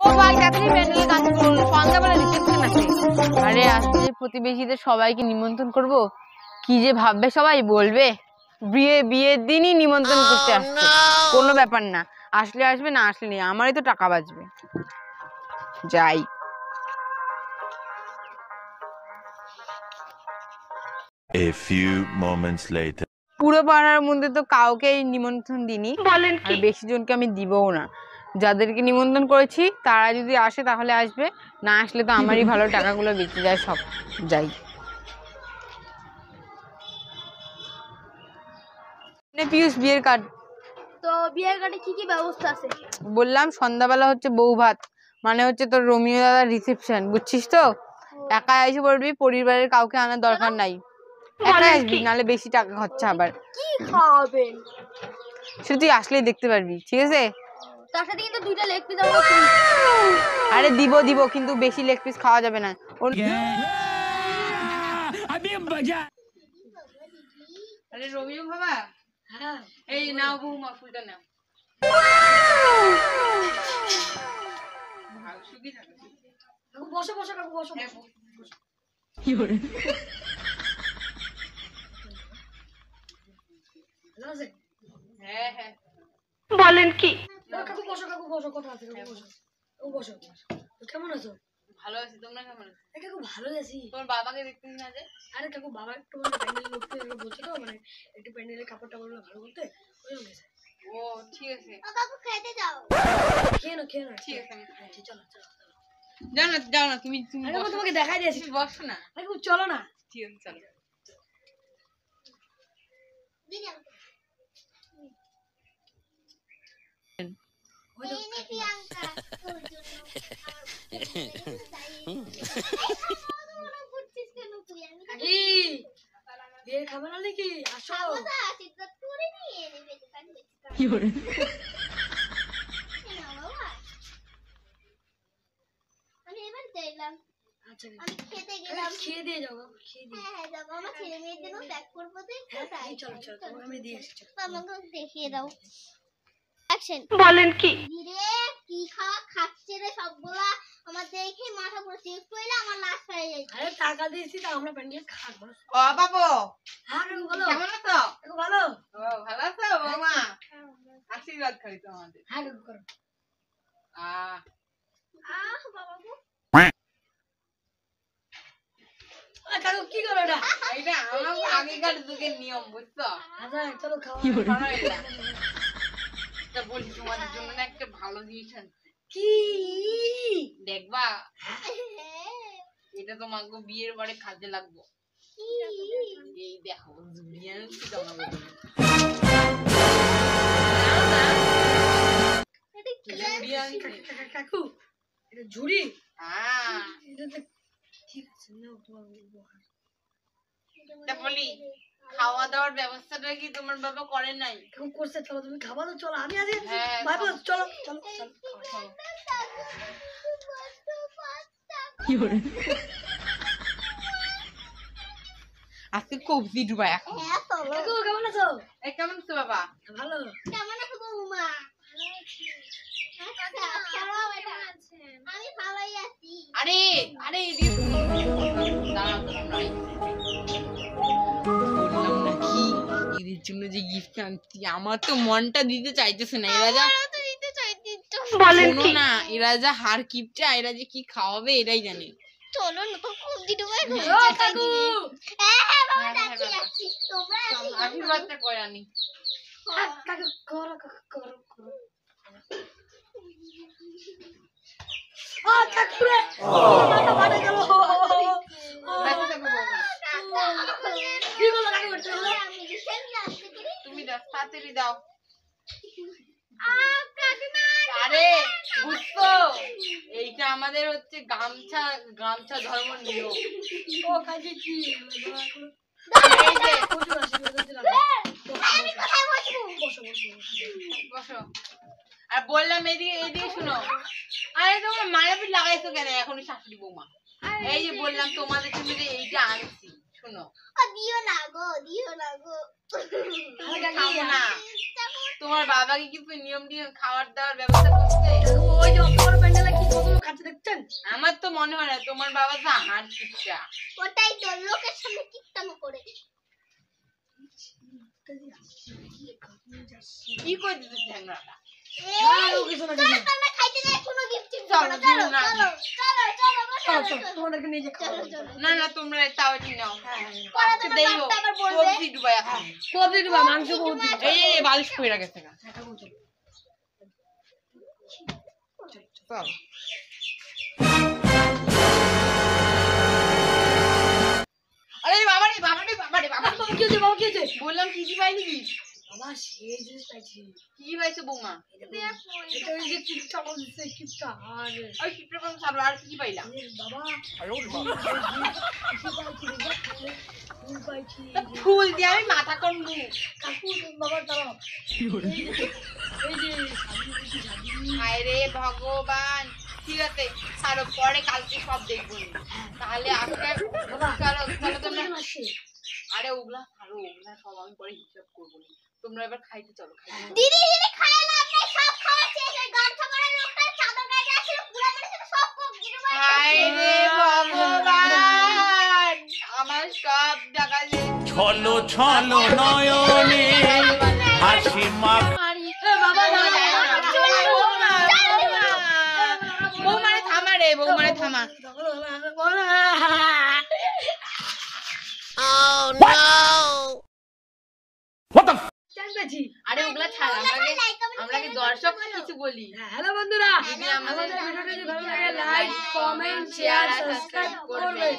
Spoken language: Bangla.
ও ভাই তাড়াতাড়ি প্যান্ডেলে কাজ করুন, সন্ধ্যাবেলা রিসেপশন আছে। আরে আজকে প্রতিবেশীদের সবাইকে নিমন্ত্রণ করব, কি যে ভাববে সবাই, বলবে বিয়ের দিনই নিমন্ত্রণ করতে আসছে। কোনো ব্যাপার না, আসলে আসবে, না আসলে নেই, আমারই তো টাকা বাঁচবে। যাই। A few moments later. পুরো পাড়ার মধ্যে তো কাউকে নিমন্ত্রণ দিইনি, বলেন আর কি? বেশি জনকে আমি দিবও না। যাদেরকে নিমন্ত্রণ করেছি তারা যদি আসে তাহলে আসবে, না আসলে তো আমারই ভালো, টাকাগুলো বেঁচে যায় সব। যাই। পিয়ুষ বিয়ের কার্ড। তো বিয়ের কার্ডে কি কি ব্যবস্থা আছে? বললাম সন্ধ্যাবেলা হচ্ছে বউ ভাত, মানে হচ্ছে তোর রোমিও দাদার রিসেপশন, বুঝছিস তো? একা এসে পড়বি, পরিবারের কাউকে আনার দরকার নাই, একা আসবি, নাহলে বেশি টাকা খরচা। আবার কি খাবেন সেটা তুই আসলেই দেখতে পারবি, ঠিক আছে? তার সাথে কিন্তু দুইটা লেগ পিস আমরা আরে দিব কিন্তু বেশি লেগ পিস খাওয়া যাবে না। আরে রোমিও বাবা, হ্যাঁ এই নাও বৌমা, ফুলটা নাও। বসো বসো কাকু বসো। কি করে? হ্যাঁ হ্যাঁ। বলেন কি? কাকু বসো কথা আছে, কাকু বসো। ও বসো। কেমন আছো? ভালো আছি, তোমরা কেমন আছো? কাকু ভালো আছি। তোমার বাবাকে দেখতে না যে? আরে কাকু বাবা একটু মানে প্যান্ডেল করতে বলছে তো, মানে একটু প্যান্ডেলের কাপড় টাপড়গুলো ভালো করতে ওই গেছে। ও ঠিক আছে। ও কাকু খেতে যাও। খেয়ে না ঠিক আছে, আমি খাচ্ছি। চলো যাও না তুমি আরে আমি তোমাকে দেখাই দিয়েছি, বসো না। কাকু চলো না। ঠিক আছে চলো। বিয়ের খাবার আনলি কি? আসো। কি করে? আচ্ছা খেয়ে দিয়ে যাও, খেয়ে দিয়ে। চলো তোমাকে আমি দিয়ে আসছি। দেখিয়ে দাও। বলেন কি? কি খাওয়া খাচ্ছে রে সবগুলা, আমার দেখে মাথা পুরো চেক করলে আমার লাশ হয়ে যায়। আরে টাকা দিয়েছি তো আমরা প্যান্ডেল খাবো। ও বাবু, হ্যাঁ কাকু বলো। কেমন আছো? কাকু ভালো। ও ভালো আছো বৌমা? আশীর্বাদ করি তোমাদের। হ্যাঁ কাকু করো। বাবাবু কাকু কি করো এটা? এটা আমার আগেকার যুগের নিয়ম, বুঝছো? আচ্ছা চলো খাও। বলছি তোমাদের জন্য না একটা ভালো জিনিস আনছি, কি দেখবা? এটা তোমাকে বিয়ের পরে কাজে লাগবো। এই দেখো ঝুড়ি আনছি তোমাদের জন্য। কাকু এটা ঝুড়ি? হ্যাঁ ঠিক আছে নাও তোমার উপহার। তা বলি, খাওয়া দাওয়ার ব্যবস্থাটা কি তোমার বাবা করে নাই? কাকু করছে, চলো তুমি খাবা তো, চলো আমি আছি। হ্যাঁ, ভাই বোন চলো চলো চলো। আজকে কবজি ডুবা এখন। কাকু কেমন আছো? এই কেমন আছো বাবা? ভালো। কেমন আছো বৌমা? আমি ভালোই আছি। আরে আরে দাঁড়াও, বললাম না কি এদের জন্য যে গিফট আনছি, আমার তো মনটা দিতে চাইতেছে না। এরা যা বলেন শোনো কি? না, এরা যা হার কিপটা, এরা যে কি খাওয়াবে এরাই জানে। চলো না তো কবজি ডুবাই ও কাকু হ্যাঁ বাবা যাচ্ছি। তোমরা আশীর্বাদটা করে আনি। কাকু করো করো করো। কাকু রে মাথা ফাটে গেল। কি বলো কাকু? তুমি দাও, তাড়াতাড়ি দাও। আরে বুঝছো, এইটা আমাদের হচ্ছে গামছা ধর্ম নিয়ম। ও কাজে কি এই যে বসো। আর বললাম এদিকে শুনো। আরে তোমরা মারাপিট লাগাইছো কেন এখনই শাশুড়ি বৌমা? এই যে বললাম তোমাদের জন্য যে এইটা আনছি, শুনো। দিও না গো। খাবো না। তোমার বাবাকে কিছু নিয়ম খাওয়ার দাওয়ার ব্যবস্থা করতে? ওই যে অত বড় প্যান্ডেলে কি আমার তো মনে হয় না তোমার বাবা জাহার কিচ্ছা। ওটাই তো লোকের সামনে কিপটামো করে। কি করে দিতে ঝামেলাটা? এই চলো তোমরা খাইতে যাই, কোনো গিফট টিফট চলো, না। চলো না। চলো চলো চলো চলো চলো চলো তোমাদেরকে নিয়ে যে খাওয়া চলো চলো। না না তোমরা তাও এটি নাও। পরে তোমার দেইও বাপটা আবার বলবে সবজি ডুবাই এখন। কবজি দিবা মাংস বহুত দিবা। এই বালিশ পড়ে গেছে না। চল। আরে বাবা রে বাবা রে বাবা রে বাবা রে। বাবা কি হয়েছে বাবা কি হয়েছে? বললাম কি কি পাইলি কি? বাবা সেই জিনিস পাইছি। কি পাইছে বৌমা? এটা ওই যে কিপটা বলছে কিপটা আর ওই কিপটা কোন সারো আর কি পাইলা? এ বাবা আরে ওরে কি পাইছি রে ফুল পাইছি। ফুল দিয়ে আমি মাথা করলু। কাকু বাবা দাঁড়াও। এই যে সাবি বেশি সাবি। হায় রে ভগবান। ঠিক আছে ছাড়ো পরে কালকে সব দেখবো নি। তাহলে আজকে চলো চলো তোমরা। আরে ওগুলা ছাড়ো ওগুলা সব আমি পরে হিসাব করবো নি। তোমরা এবার খাইতে চলো খাইতে। দিদি দিদি খায় না, আপনি সব খাওয়া শেষ। ওই গামছা পরা লোকটা চাদর গায়ে আসলে পুরো মানে সব কবজি ডুবাই হায় রে ভগবান আমার সব টাকা ছলো ছলো নয়নে হাসি মাখ বৌমারে থামা রে বৌমারে থামা। আরে ওগুলা ছাড়া আমরা কি দর্শক কিছু বলি। হ্যালো বন্ধুরা, যদি আমাদের আমাদের ভিডিওটা যদি ভালো লাগে লাইক কমেন্ট শেয়ার সাবস্ক্রাইব করবেন।